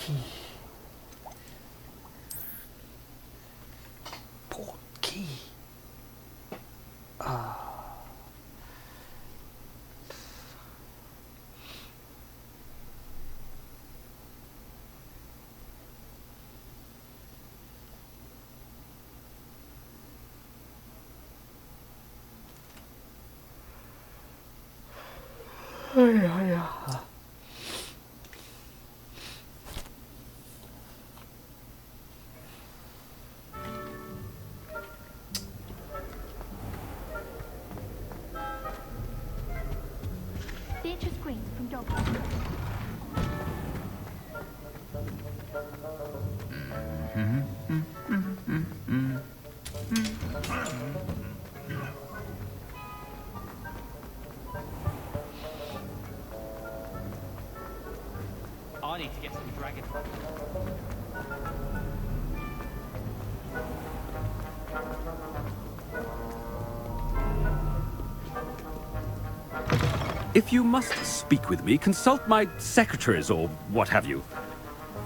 Key. Port key. Beatrice Green from Dog. I need to get some dragon. If you must speak with me, consult my secretaries or what have you.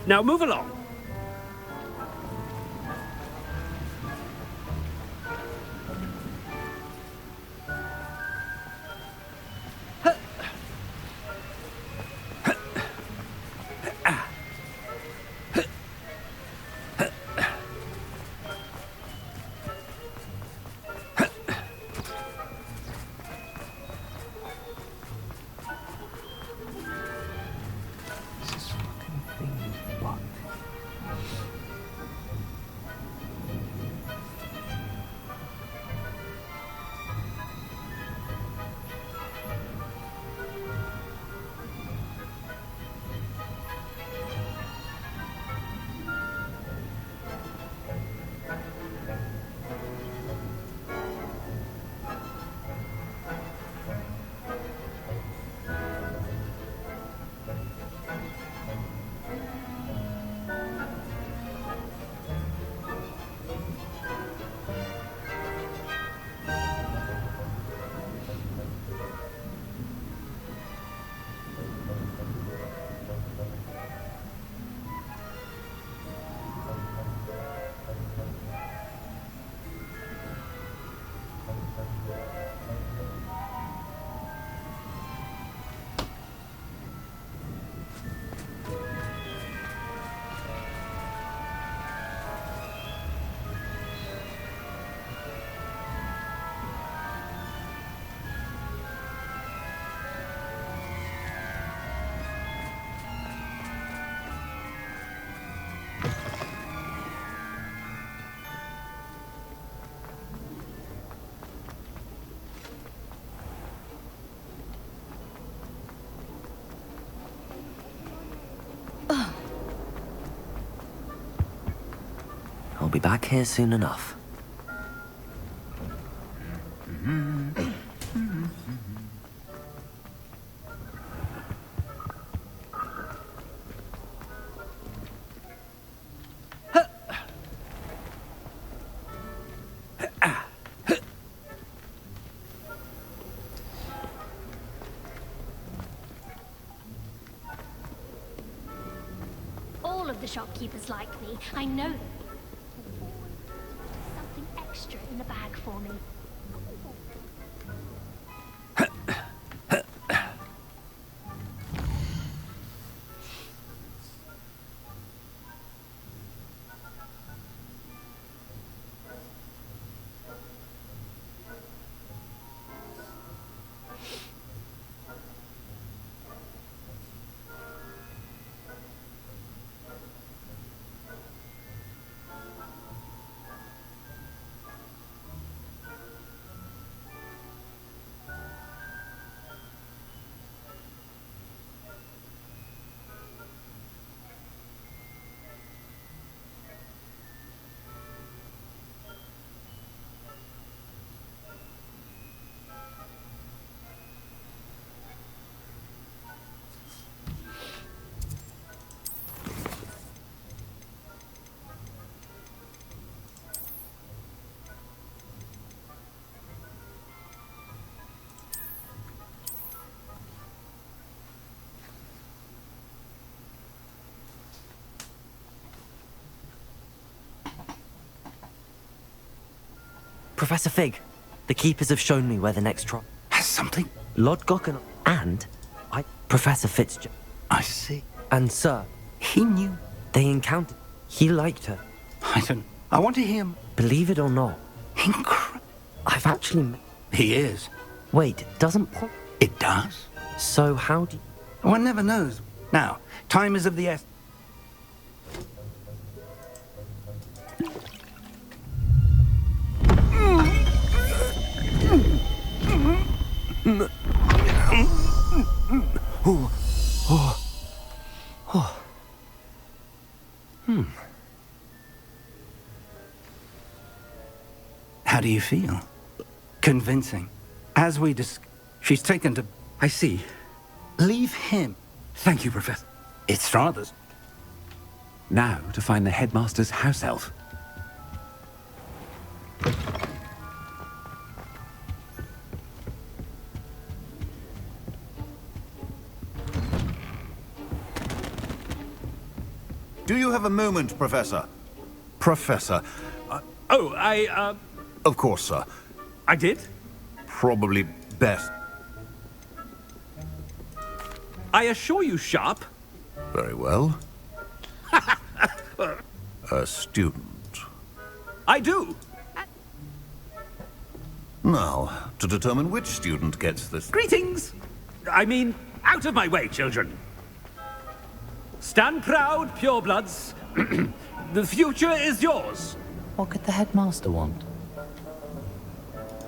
Now move along. This fucking thing is bugged. I'll be back here soon enough. All of the shopkeepers like me. I know them. Something extra in the bag for me. Professor Fig, the keepers have shown me where the next trial... Has something? Lodgok and Professor Fitzgerald. I see. And sir, He knew. they encountered... He liked her. I want to hear him. Believe it or not, Incredible. I've actually... He is. Wait, doesn't... It does. So how do you... One never knows. Now, time is of the essence. How do you feel? Convincing. As we she's taken to... I see. Leave him. Thank you, Professor. It's rather... Now to find the headmaster's house elf. Do you have a moment, Professor? Professor. Of course, sir. I did? Probably best. I assure you, Sharp. Very well. A student. I do. Now, to determine which student gets this... Greetings! I mean, out of my way, children. Stand proud, purebloods. The future is yours. What could the headmaster want?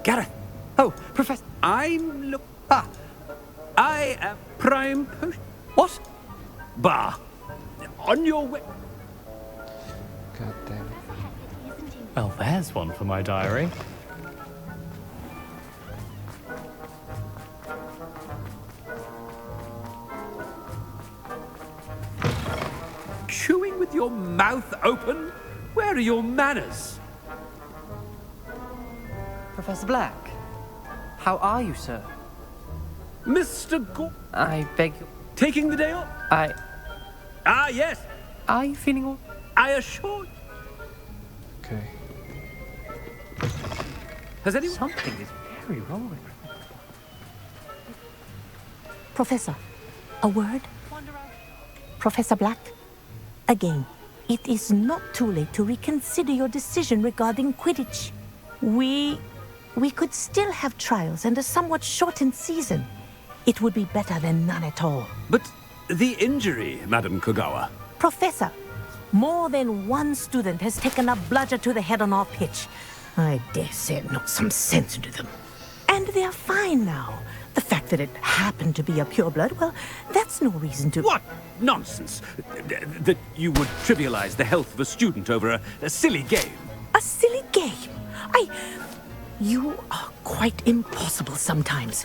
Gareth. Oh, Professor. I am prime potion. What? Bah. On your way. God damn it. Well, there's one for my diary. Chewing with your mouth open? Where are your manners? Professor Black, how are you, sir? Mr. I beg you... Taking the day off? Ah, yes. Are you feeling all... I assure you. Okay. Has anyone... Something is very wrong. Professor, a word? Professor Black, again, it is not too late to reconsider your decision regarding Quidditch. We could still have trials and a somewhat shortened season. It would be better than none at all. But the injury, Madam Kogawa. Professor, more than one student has taken a bludger to the head on our pitch. I dare say it knocked some sense into them. And they're fine now. The fact that it happened to be a pureblood, well, that's no reason to... What nonsense! That you would trivialize the health of a student over a silly game. A silly game? You are quite impossible sometimes.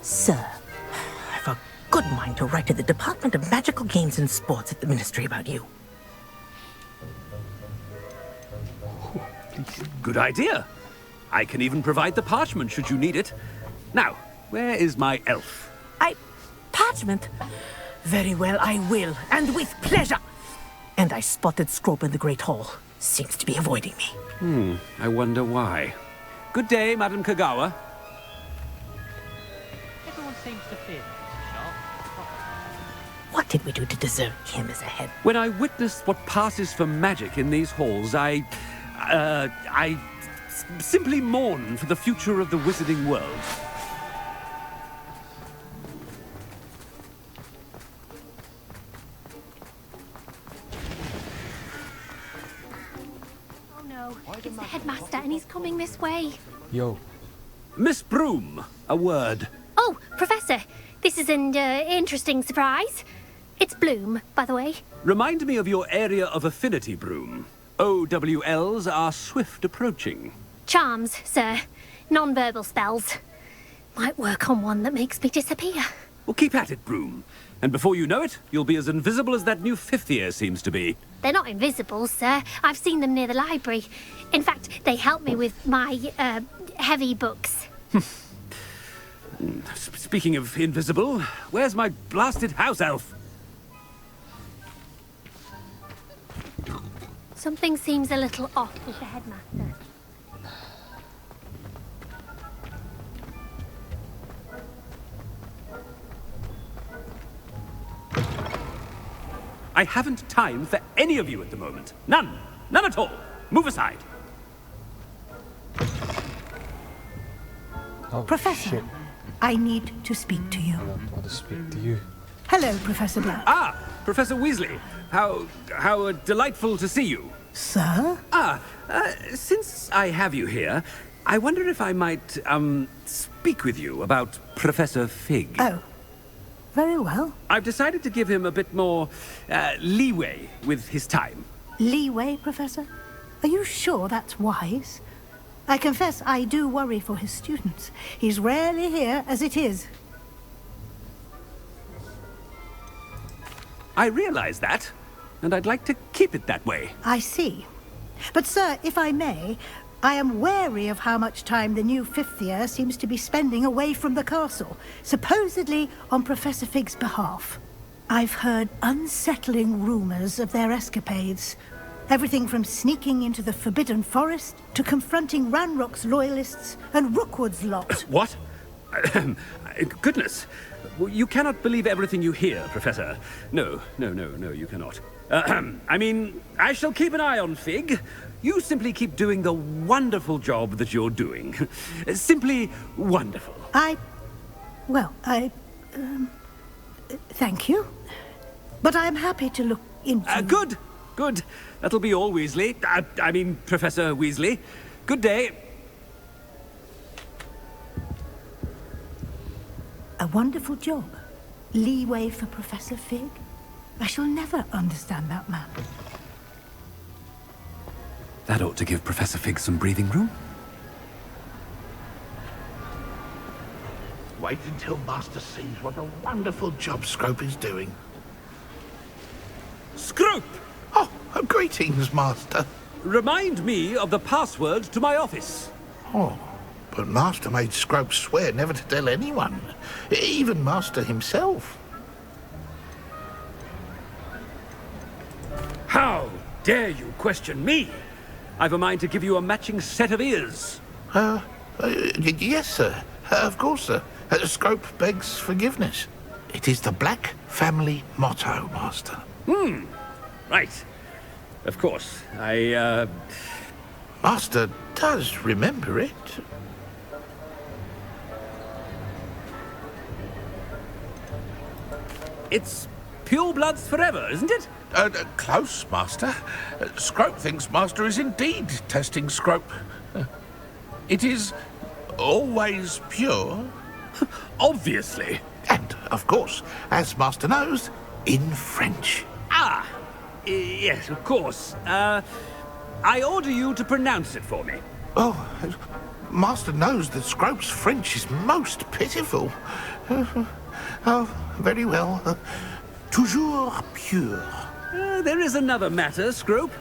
Sir, I've a good mind to write to the Department of Magical Games and Sports at the Ministry about you. Good idea. I can even provide the parchment should you need it. Now, where is my elf? Parchment? Very well, I will, and with pleasure. And I spotted Scrope in the Great Hall. Seems to be avoiding me. I wonder why. Good day, Madam Kogawa. Everyone seems to fear Sharp. What did we do to deserve him as a head? When I witness what passes for magic in these halls, I simply mourn for the future of the wizarding world. Oh no, it's the headmaster and he's coming this way. Yo. Miss Broom, a word. Oh, Professor, this is an interesting surprise. It's Bloom, by the way. Remind me of your area of affinity, Broom. OWLs are swift approaching. Charms, sir. Non-verbal spells. Might work on one that makes me disappear. Well, keep at it, Broom. And before you know it, you'll be as invisible as that new fifth year seems to be. They're not invisible, sir. I've seen them near the library. In fact, they help me with my, heavy books. Speaking of invisible, where's my blasted house elf? Something seems a little off with the headmaster. I haven't time for any of you at the moment. None. None at all. Move aside. Oh, Professor, shit. I need to speak to you. I want to speak to you. Hello, Professor Black. Ah, Professor Weasley. How delightful to see you. Sir? Since I have you here, I wonder if I might, speak with you about Professor Fig. Oh, very well. I've decided to give him a bit more, leeway with his time. Leeway, Professor? Are you sure that's wise? I confess I do worry for his students. He's rarely here as it is. I realize that, and I'd like to keep it that way. I see. But, sir, if I may, I am wary of how much time the new fifth year seems to be spending away from the castle, supposedly on Professor Fig's behalf. I've heard unsettling rumors of their escapades. Everything from sneaking into the Forbidden Forest to confronting Ranrock's loyalists and Rookwood's lot. What? Goodness. You cannot believe everything you hear, Professor. No, you cannot. I mean, I shall keep an eye on Fig. You simply keep doing the wonderful job that you're doing. Simply wonderful. Thank you. But I'm happy to look into... Good. That'll be all, Weasley. I mean, Professor Weasley. Good day. A wonderful job. Leeway for Professor Fig. I shall never understand that man. That ought to give Professor Fig some breathing room. Wait until Master sees what a wonderful job Scrope is doing. Scrope! Oh, greetings, Master. Remind me of the password to my office. Oh, but Master made Scrope swear never to tell anyone, even Master himself. How dare you question me? I've a mind to give you a matching set of ears. Yes, sir. Of course, sir. Scrope begs forgiveness. It is the Black family motto, Master. Right. Of course. Master does remember it. It's pure bloods forever, isn't it? Close, Master. Scrope thinks Master is indeed testing Scrope. It is always pure. Obviously. And, of course, as Master knows, in French. Yes, of course. I order you to pronounce it for me. Oh, Master knows that Scrope's French is most pitiful. Oh, very well. Toujours pure. There is another matter, Scrope.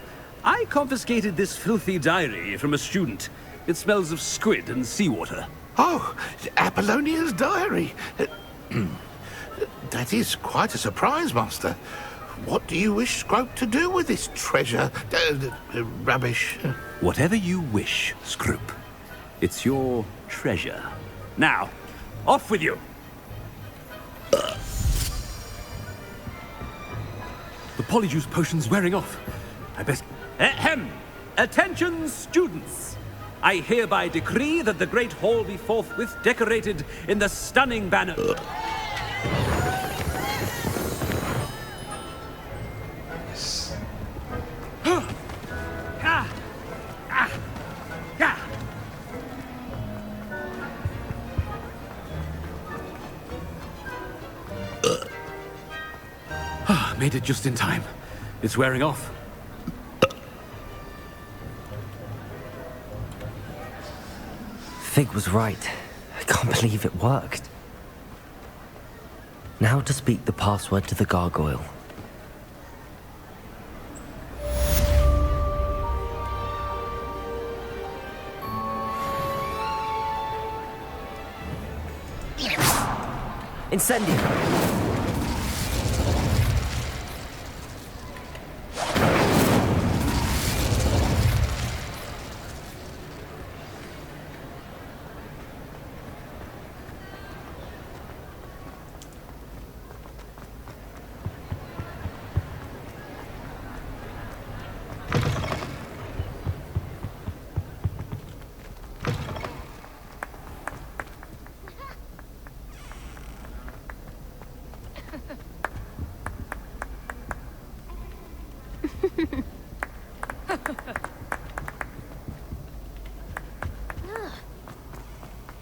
I confiscated this filthy diary from a student. It smells of squid and seawater. Oh, Apollonia's diary. That is quite a surprise, Master. What do you wish Scrope to do with this treasure? Rubbish. Whatever you wish, Scrope. It's your treasure. Now, off with you. The polyjuice potion's wearing off. I best... Ahem! Attention, students! I hereby decree that the Great Hall be forthwith decorated in the stunning banner... Made it just in time. It's wearing off. Fig was right. I can't believe it worked. Now to speak the password to the gargoyle. Incendio!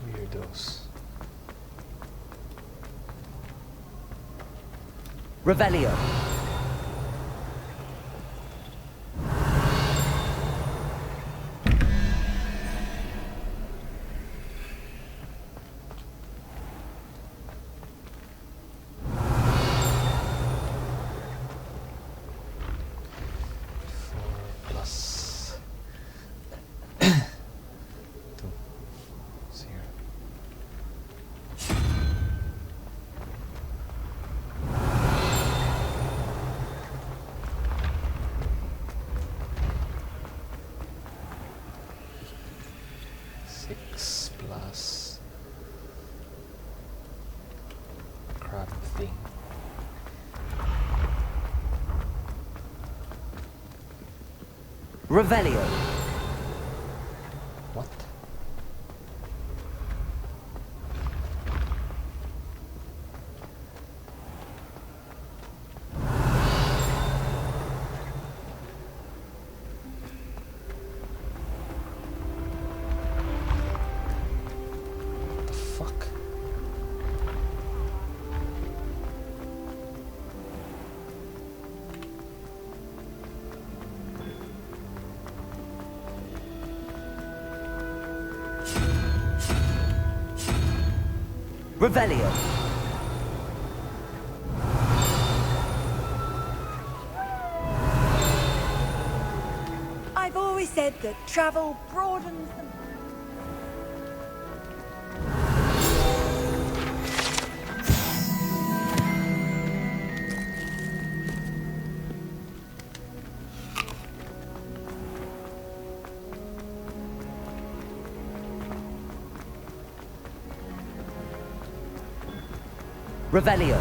Weirdos. Revelio. Plus 2 0. Six plus crap thing. Revelio. What? The fuck? Revelio. I've always said that travel broadens the... Revelio.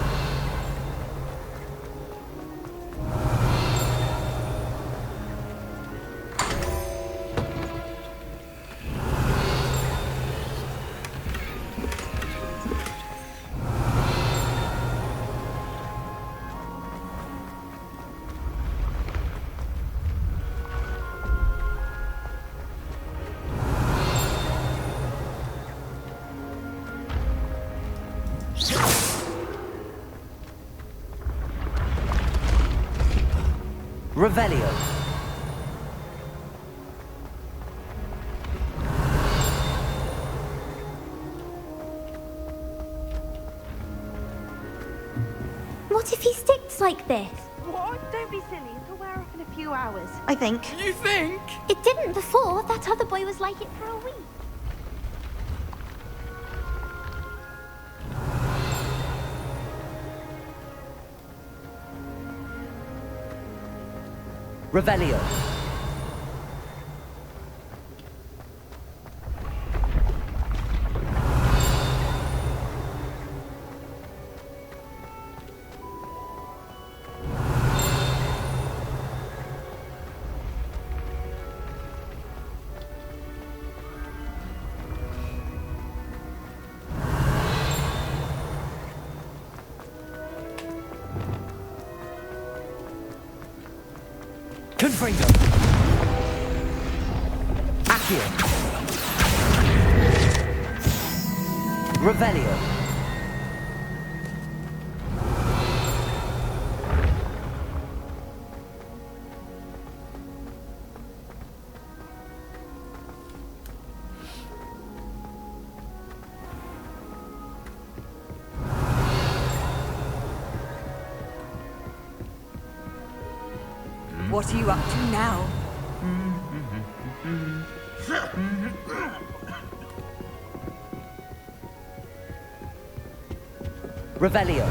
Revelio. What if he sticks like this? What? Don't be silly. It'll wear off in a few hours, I think. You think? It didn't before. That other boy was like it for a week. Revelio. Confringo. Accio. Revelio. What are you up to now? Revelio.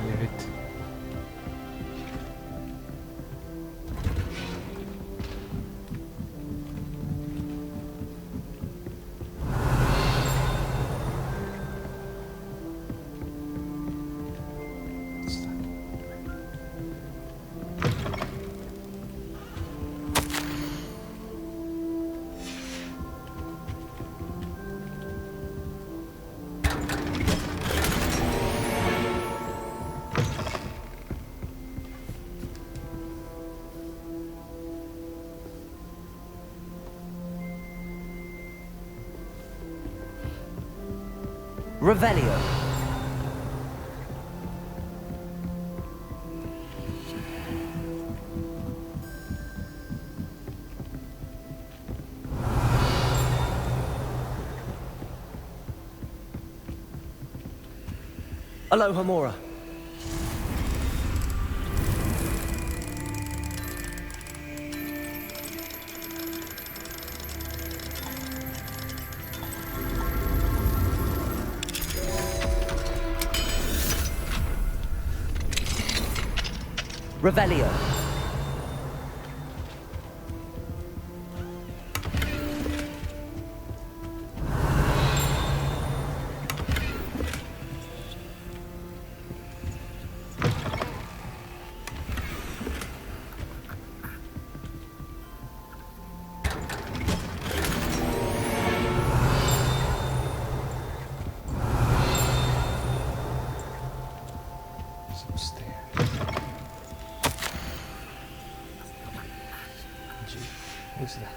Hear it. Revelio. Alohomora. Revelio. Some stairs. Gee, who's that?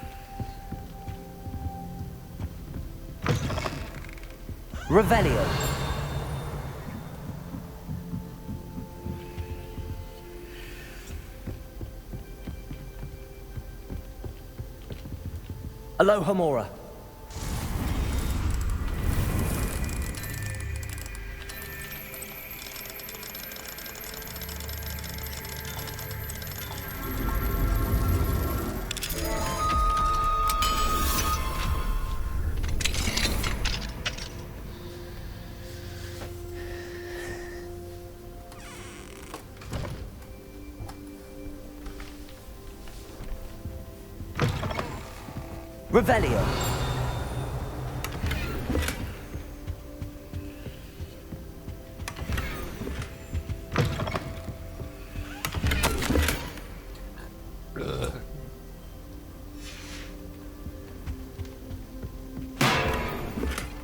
Revelio. Alohomora. Revelio.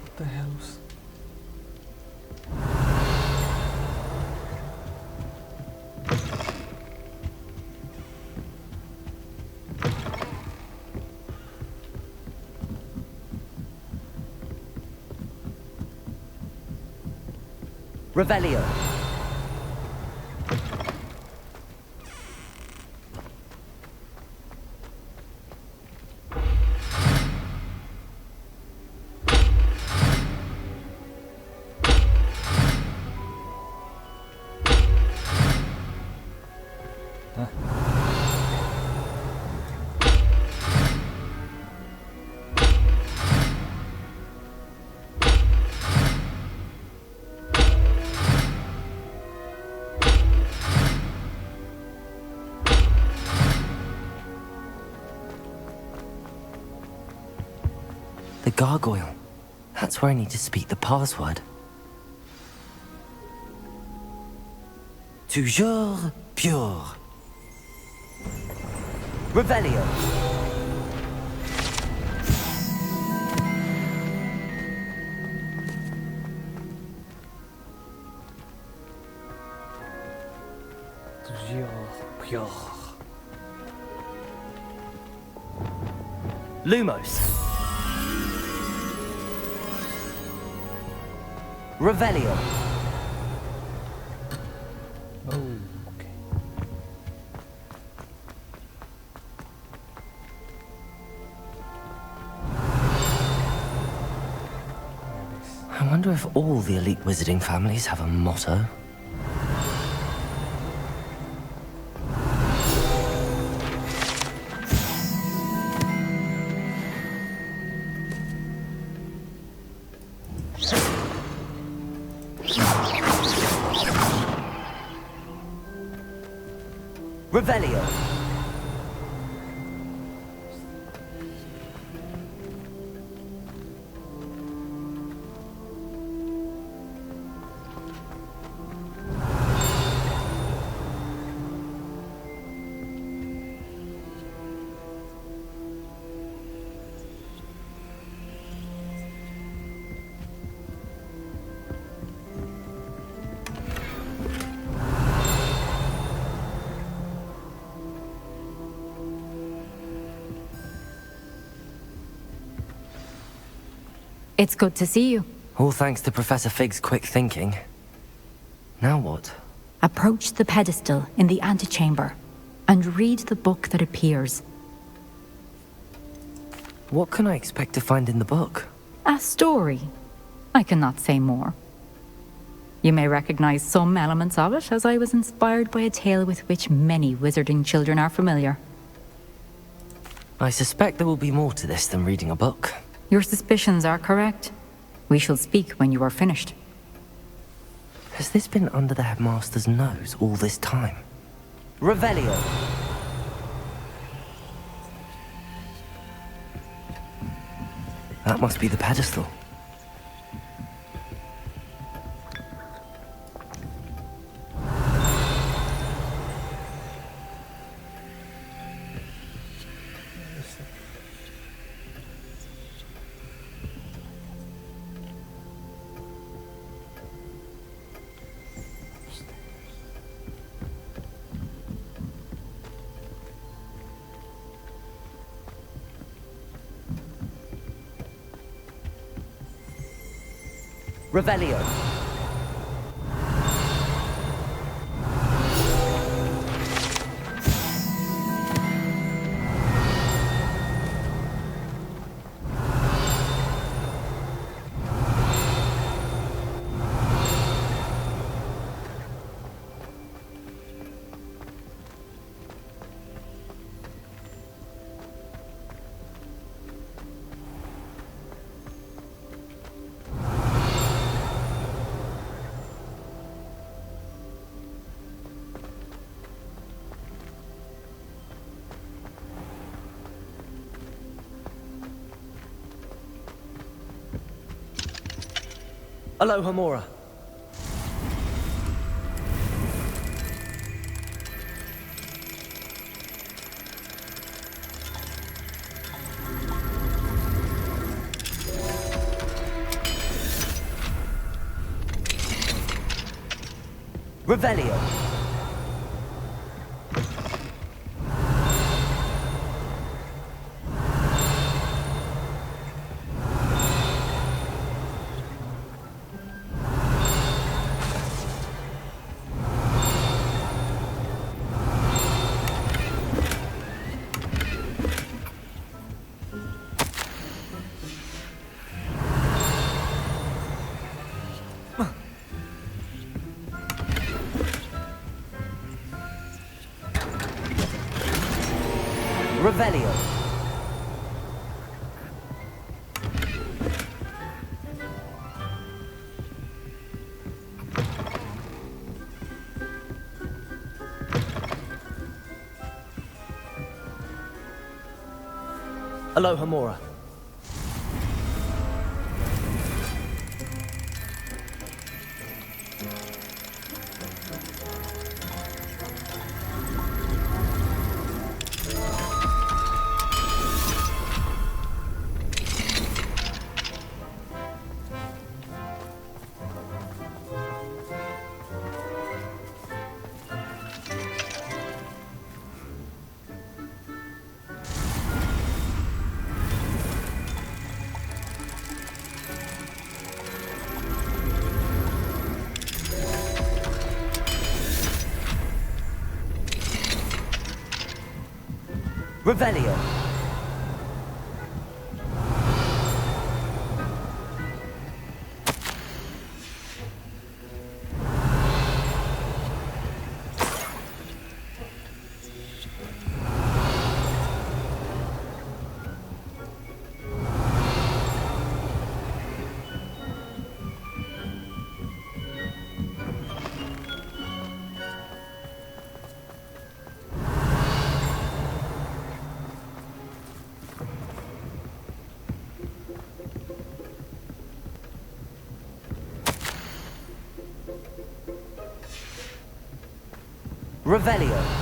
What the hell's... Revelio. The gargoyle. That's where I need to speak the password. Toujours pure. Revelio. Toujours pure. Lumos. Revelio. Oh, okay. I wonder if all the elite wizarding families have a motto. Revelio. It's good to see you. All thanks to Professor Fig's quick thinking. Now what? Approach the pedestal in the antechamber and read the book that appears. What can I expect to find in the book? A story. I cannot say more. You may recognize some elements of it, as I was inspired by a tale with which many wizarding children are familiar. I suspect there will be more to this than reading a book. Your suspicions are correct. We shall speak when you are finished. Has this been under the headmaster's nose all this time? Revelio! That must be the pedestal. Revelio. Aloha Mora. Revelio. Revelio. Aloha Mora. Revelio. Revelio.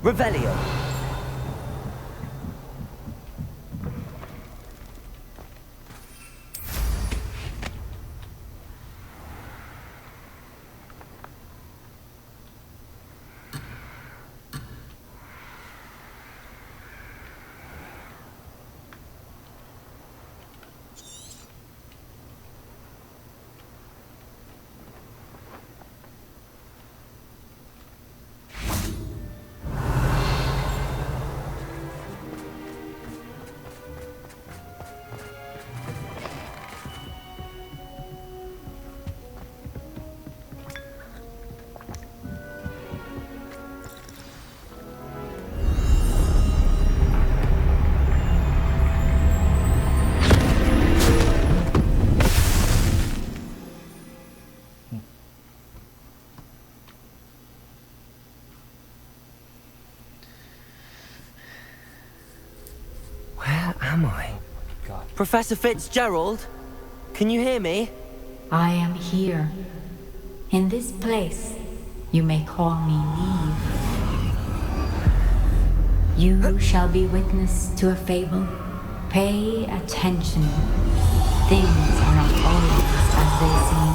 Revelio. Am I? God. Professor Fitzgerald? Can you hear me? I am here. In this place, you may call me Neve. You shall be witness to a fable. Pay attention. Things are not always as they seem.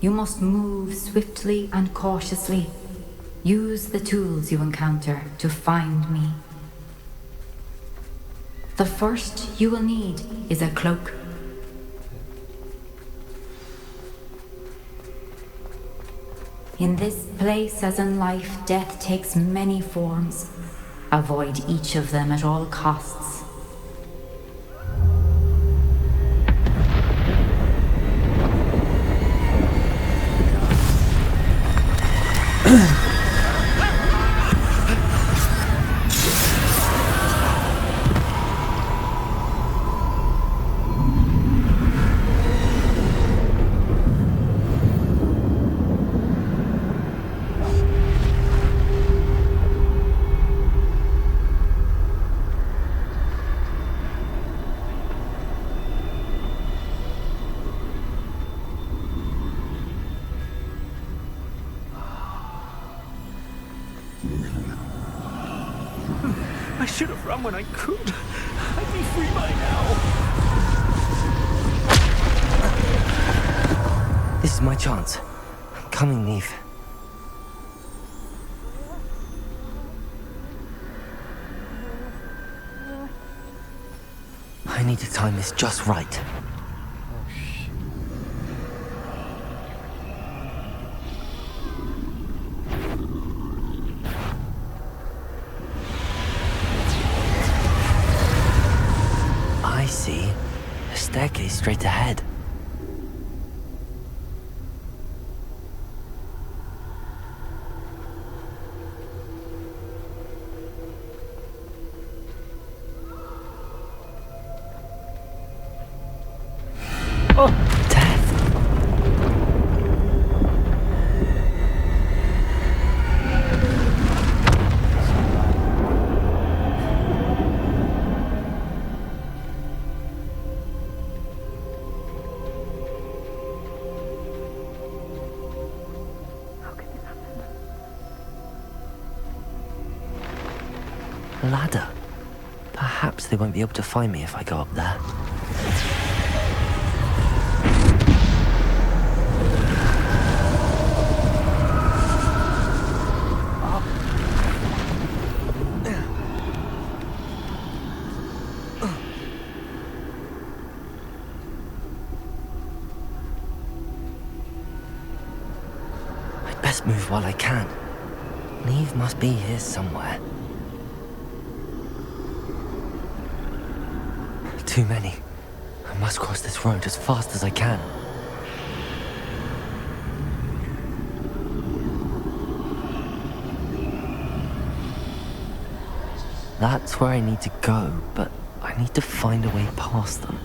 You must move swiftly and cautiously. Use the tools you encounter to find me. The first you will need is a cloak. In this place, as in life, death takes many forms. Avoid each of them at all costs. I should have run when I could. I'd be free by now. This is my chance. I'm coming, Neve. I need to time this just right. I see. A staircase straight ahead. Ladder. Perhaps they won't be able to find me if I go up there. I'd best move while I can. Neve must be here somewhere. Too many. I must cross this road as fast as I can. That's where I need to go, but I need to find a way past them.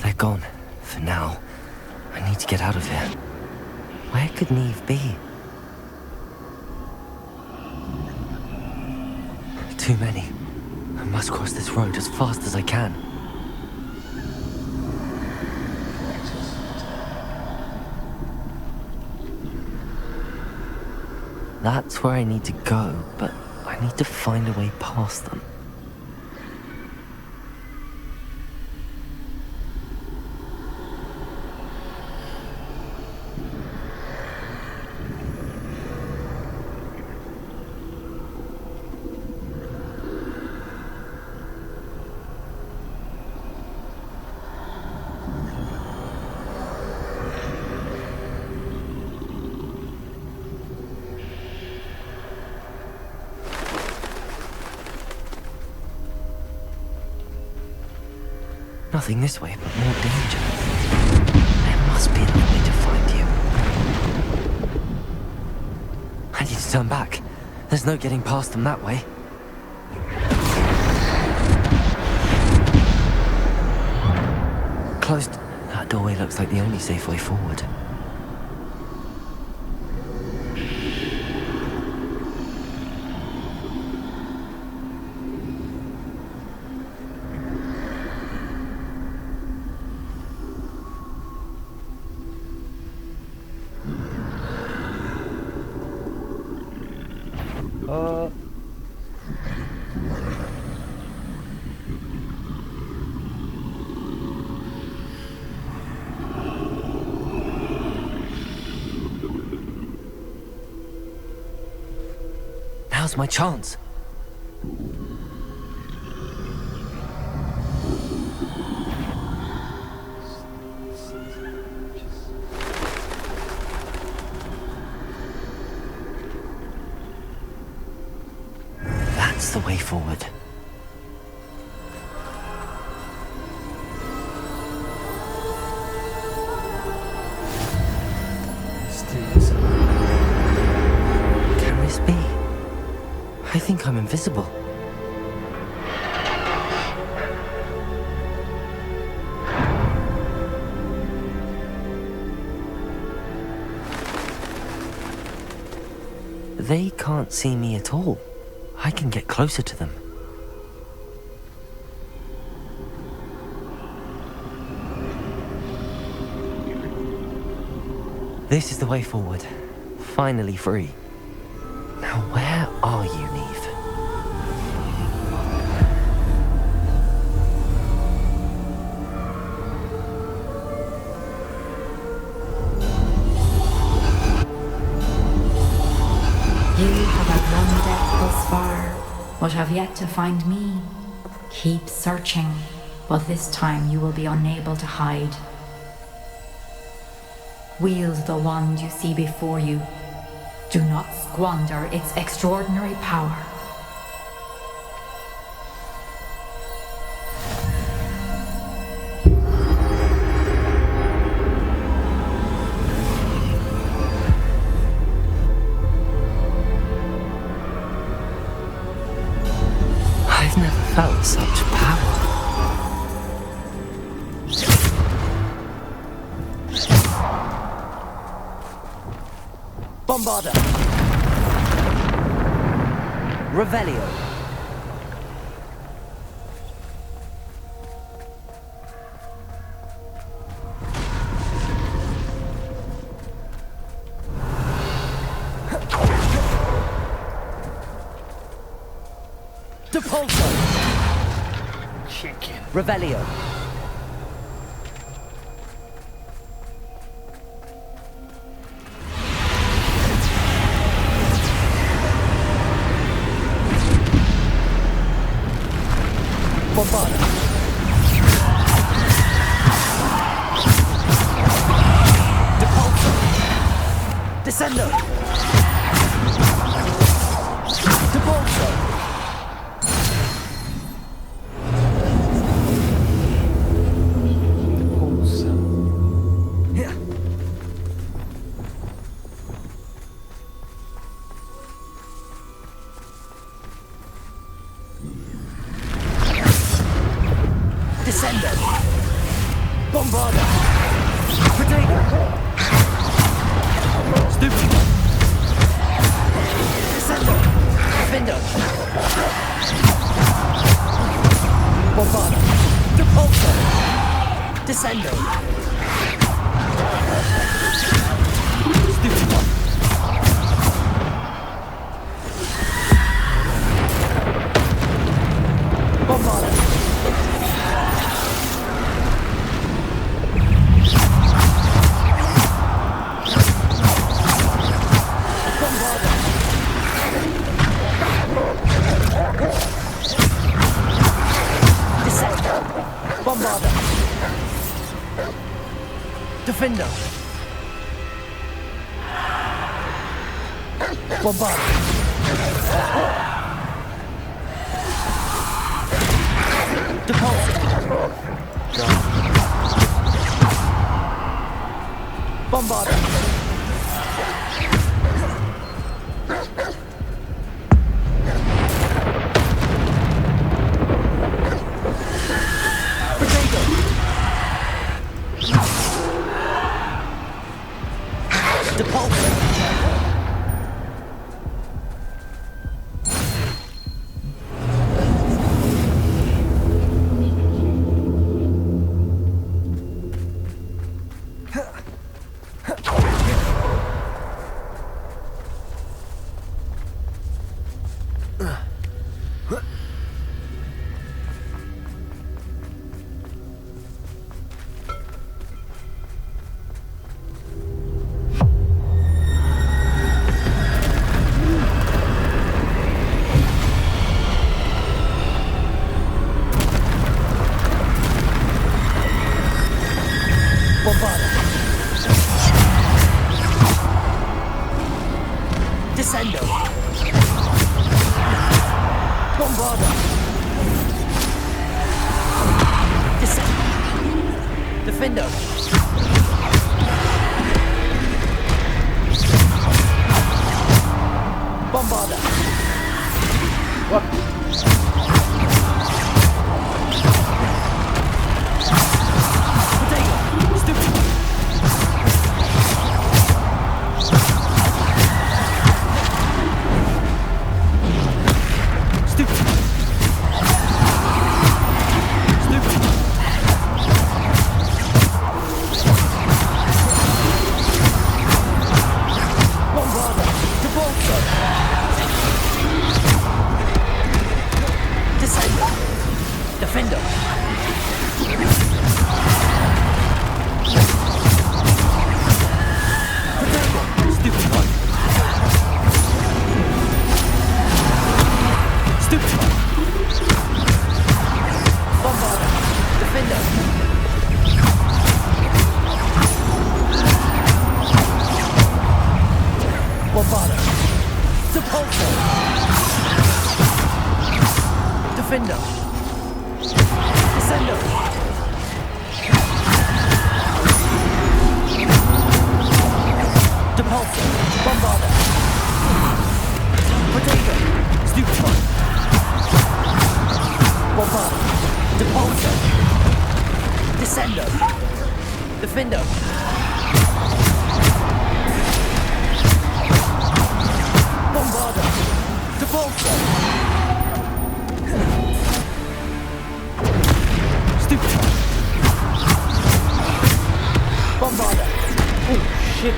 They're gone, for now. I need to get out of here. Where could Neve be? Too many. I must cross this road as fast as I can. That's where I need to go, but I need to find a way past them. Nothing this way, but more danger. There must be another way to find you. I need to turn back. There's no getting past them that way. Closed. That doorway looks like the only safe way forward. Now's my chance. That's the way forward. Can this be? I think I'm invisible. They can't see me at all. I can get closer to them. This is the way forward. Finally free. Now where are you, Neve? You have outrun death thus far, but have yet to find me. Keep searching, but this time you will be unable to hide. Wield the wand you see before you. Do not squander its extraordinary power. I've never felt such power. Bombarda! Revelio! Depulso! Chicken. Revelio! Bombarda! Depulso! Descendo! Depulso! Descendo! Bombarda! Protego! Stupid. Descendo. Defendo. Bombarda. Depulso. Descendo. Stupid one. Bombarda. Bombarda. Defender. Bombarda. Depulso. Bombarda. Descendo. Bombarda. Descendo. Defendo. Bombarda. What? Potato. Stupid. Defender. Potato. Stupid one. Stupid one. Bombarda. Defender. Bombarda. Depulso. Defender. Descendo. Depulso. Bombarda. Potato. Stupid one. Bombarda. Depulso. Descendo. Defendo. Bombarda. Depulso. Stupid. Bombarda. Oh, shit.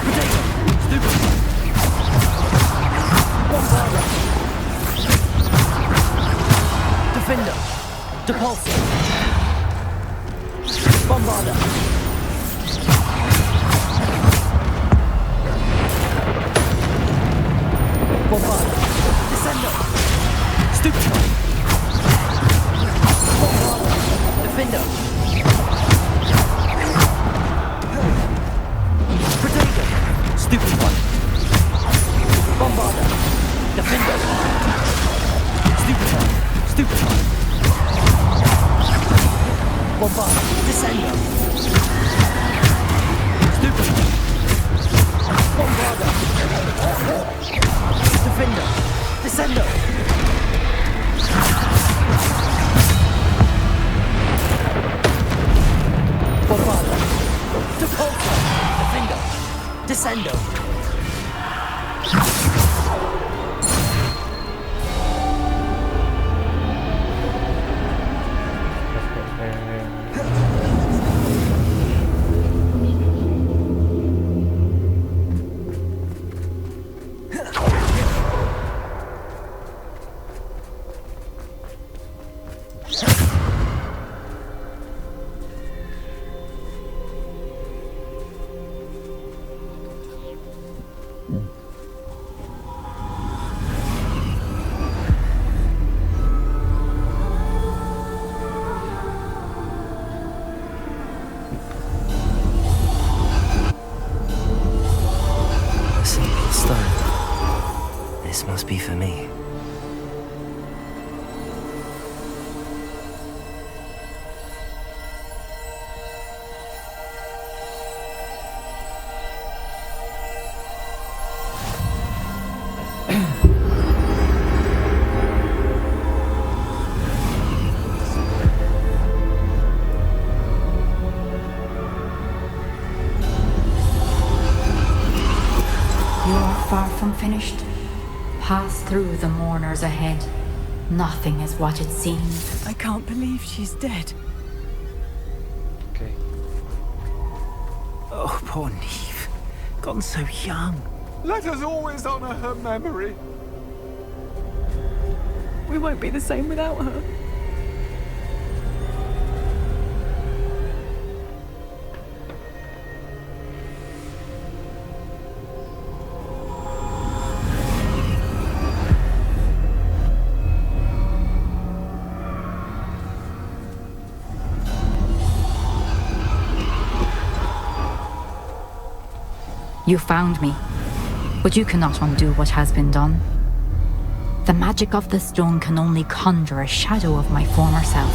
Potato. Stupid. Bombarda. Defender. Depulso. Bombarda. Bombarda. Descendo. Stupid. Bombarda. Defender. Potato. Stupid one. Bombarda. Defender. Stupid one. Stupid one. Bombarda. Descendo. Stupid. Defender! Descendo! Bombarda! Depulso! Defender! Descendo! This must be for me. You are far from finished. Pass through the mourners ahead. Nothing is what it seems. I can't believe she's dead. Okay. Oh, poor Neve. Gone so young. Let us always honor her memory. We won't be the same without her. You found me, but you cannot undo what has been done. The magic of the stone can only conjure a shadow of my former self.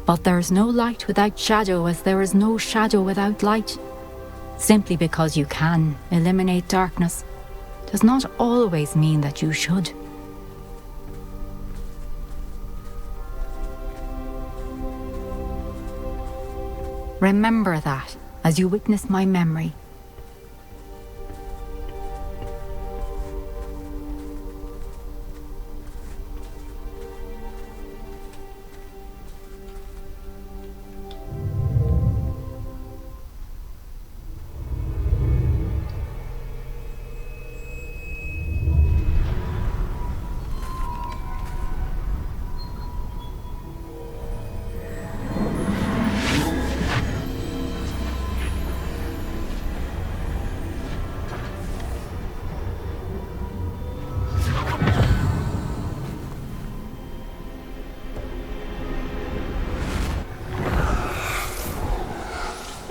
But there is no light without shadow, as there is no shadow without light. Simply because you can eliminate darkness does not always mean that you should. Remember that as you witness my memory.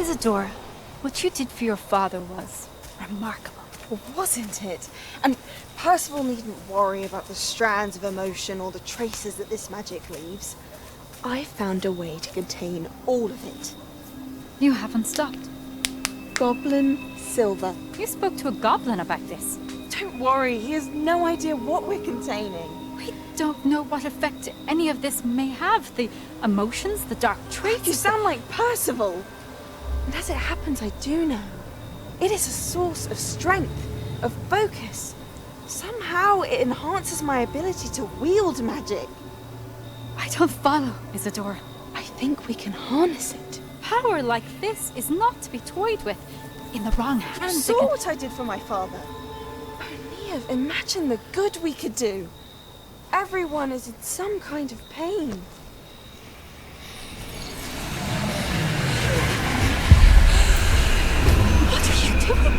Isadora, what you did for your father was remarkable. Wasn't it? And Percival needn't worry about the strands of emotion or the traces that this magic leaves. I found a way to contain all of it. You haven't stopped. Goblin Silver. You spoke to a goblin about this. Don't worry, he has no idea what we're containing. We don't know what effect any of this may have. The emotions, the dark traits. You sound like Percival. And as it happens, I do know. It is a source of strength, of focus. Somehow it enhances my ability to wield magic. I don't follow, Isadora. I think we can harness it. Power like this is not to be toyed with. In the wrong hands. You saw what I did for my father. Oh, Neve, imagine the good we could do. Everyone is in some kind of pain. What are you doing?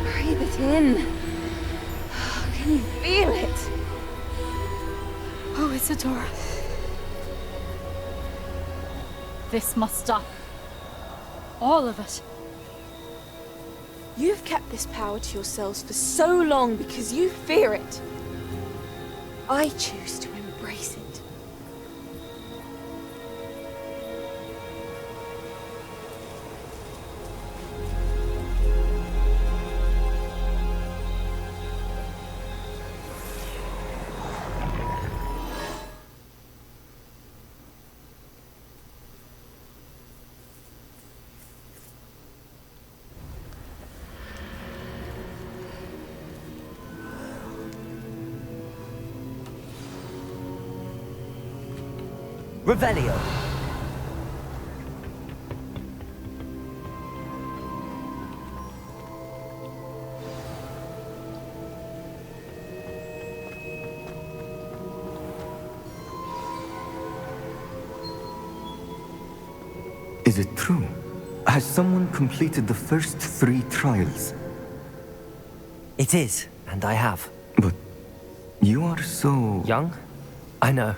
Breathe it in. Can you feel it? Oh, Isadora. This must stop. all of us. You've kept this power to yourselves for so long because you fear it. I choose to embrace it. Revelio. Is it true? Has someone completed the first 3 trials? It is, and I have. But you are so... young? I know.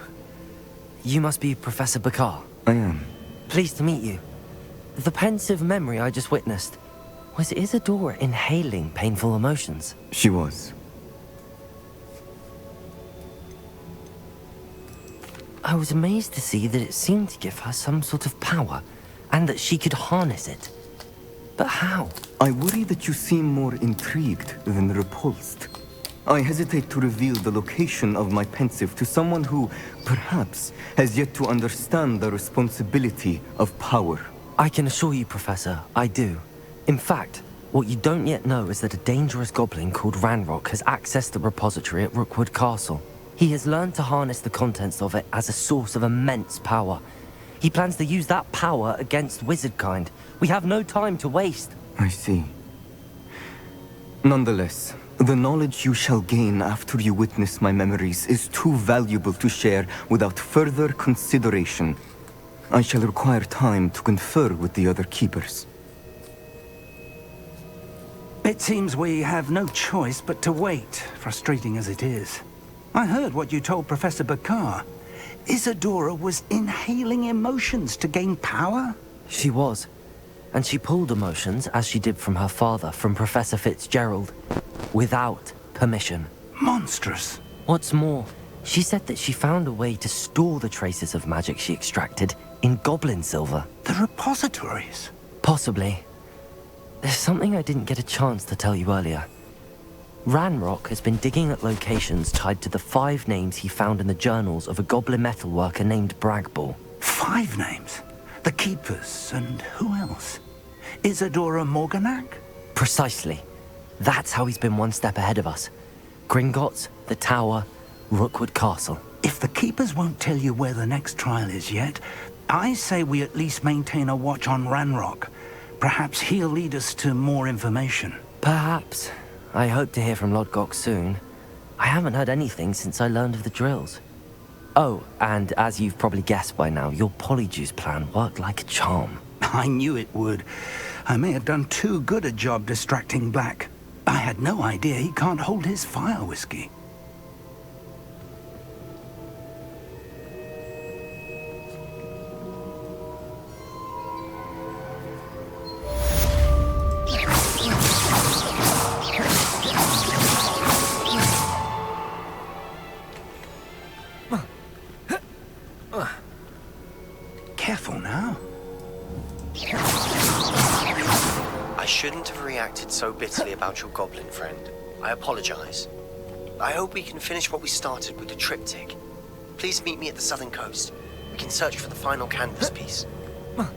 You must be Professor Bakar. I am. Pleased to meet you. The pensive memory I just witnessed, was Isadora inhaling painful emotions? She was. I was amazed to see that it seemed to give her some sort of power, and that she could harness it. But how? I worry that you seem more intrigued than repulsed. I hesitate to reveal the location of my pensive to someone who, perhaps, has yet to understand the responsibility of power. I can assure you, Professor, I do. In fact, what you don't yet know is that a dangerous goblin called Ranrock has accessed the repository at Rookwood Castle. He has learned to harness the contents of it as a source of immense power. He plans to use that power against wizardkind. We have no time to waste. I see. Nonetheless, the knowledge you shall gain after you witness my memories is too valuable to share without further consideration. I shall require time to confer with the other keepers. It seems we have no choice but to wait, frustrating as it is. I heard what you told Professor Bakar. Isadora was inhaling emotions to gain power? She was. And she pulled emotions, as she did from her father, from Professor Fitzgerald, without permission. Monstrous. What's more, she said that she found a way to store the traces of magic she extracted in goblin silver. The repositories? Possibly. There's something I didn't get a chance to tell you earlier. Ranrock has been digging at locations tied to the 5 names he found in the journals of a goblin metalworker named Bragball. 5 names? The Keepers, and who else? Isadora Morganac? Precisely. That's how he's been one step ahead of us. Gringotts, the Tower, Rookwood Castle. If the Keepers won't tell you where the next trial is yet, I say we at least maintain a watch on Ranrock. Perhaps he'll lead us to more information. Perhaps. I hope to hear from Lodgok soon. I haven't heard anything since I learned of the drills. Oh, and as you've probably guessed by now, your polyjuice plan worked like a charm. I knew it would. I may have done too good a job distracting Black. I had no idea he can't hold his fire whiskey. Careful now. I shouldn't have reacted so bitterly about your goblin friend. I apologize. I hope we can finish what we started with the triptych. Please meet me at the southern coast. We can search for the final canvas piece. Huh.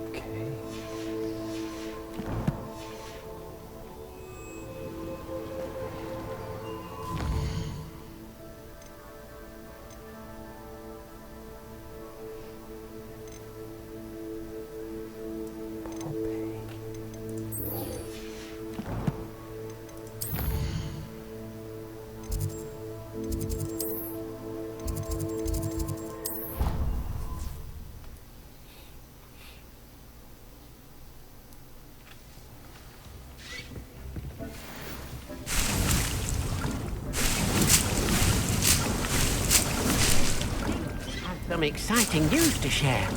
Okay. some exciting news to share.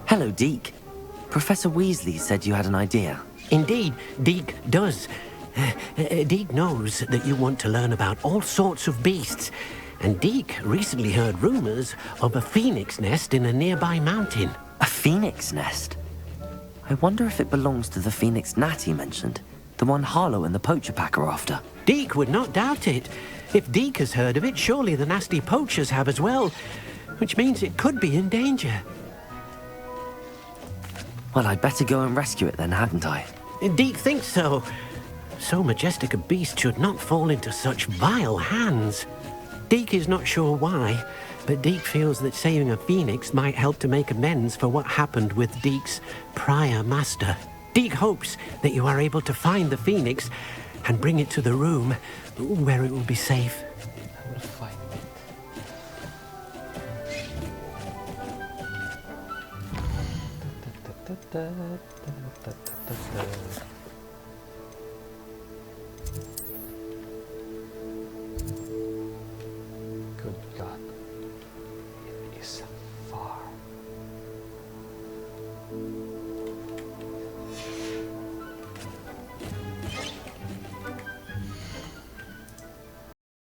Hello, Deke. Professor Weasley said you had an idea. Indeed, Deke does. Deke knows that you want to learn about all sorts of beasts, and Deke recently heard rumors of a phoenix nest in a nearby mountain. A phoenix nest? I wonder if it belongs to the phoenix gnat he mentioned, the one Harlow and the poacher pack are after. Deke would not doubt it. If Deke has heard of it, surely the nasty poachers have as well, which means it could be in danger. Well, I'd better go and rescue it then, hadn't I? Deke thinks so. So majestic a beast should not fall into such vile hands. Deke is not sure why, but Deke feels that saving a phoenix might help to make amends for what happened with Deke's prior master. Deke hopes that you are able to find the phoenix and bring it to the room where it will be safe. I will find it.